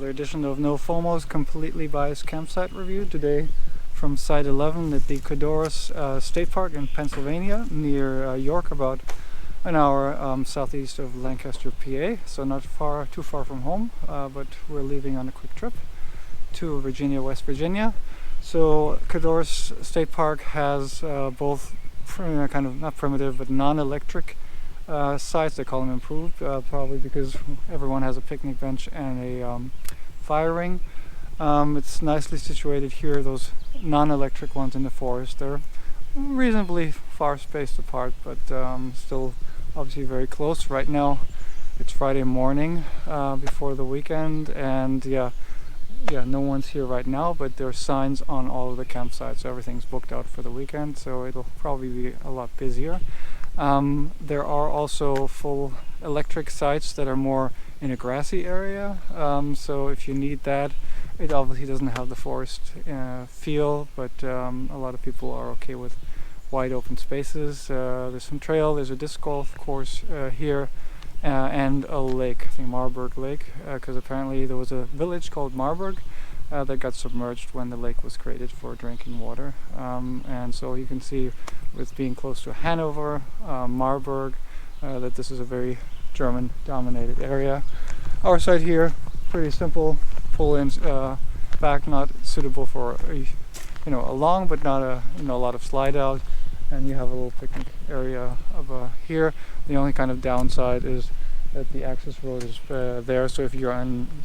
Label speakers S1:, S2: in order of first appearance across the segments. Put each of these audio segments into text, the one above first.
S1: another edition of NOFOMO's completely biased campsite review. Today from Site 11 at the Codorus State Park in Pennsylvania, near York, about an hour southeast of Lancaster, PA. So not too far from home, but we're leaving on a quick trip to Virginia, West Virginia. So Codorus State Park has both kind of not primitive but non-electric sites. They call them improved, probably because everyone has a picnic bench and a fire ring. It's nicely situated here. Those non-electric ones in the forest, they're reasonably far spaced apart, but still obviously very close. Right now it's Friday morning before the weekend, and yeah, no one's here right now, but there are signs on all of the campsites, so everything's booked out for the weekend, so it'll probably be a lot busier. There are also full electric sites that are more in a grassy area, so if you need that, it obviously doesn't have the forest feel, but a lot of people are okay with wide open spaces. There's some trail, there's a disc golf course here, and a lake, the Marburg Lake, because apparently there was a village called Marburg that got submerged when the lake was created for drinking water. And so you can see, with being close to Hanover, Marburg, that this is a very German dominated area. Our site here, pretty simple, pull in back, not suitable for a long, but not a lot of slide out, and you have a little picnic area of here. The only kind of downside is that the access road is there, so if you're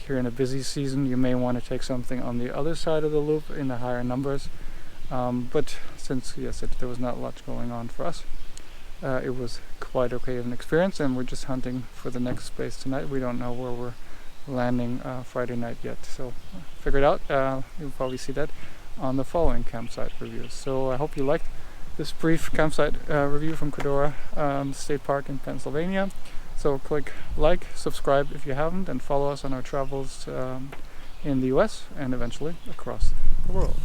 S1: here in a busy season, you may want to take something on the other side of the loop in the higher numbers. But since, yes, there was not much going on for us, it was quite okay of an experience, and we're just hunting for the next space tonight. We don't know where we're landing Friday night yet, so figure it out. You'll probably see that on the following campsite reviews. So I hope you liked this brief campsite review from Codorus State Park in Pennsylvania. So click like, subscribe if you haven't, and follow us on our travels in the US and eventually across the world.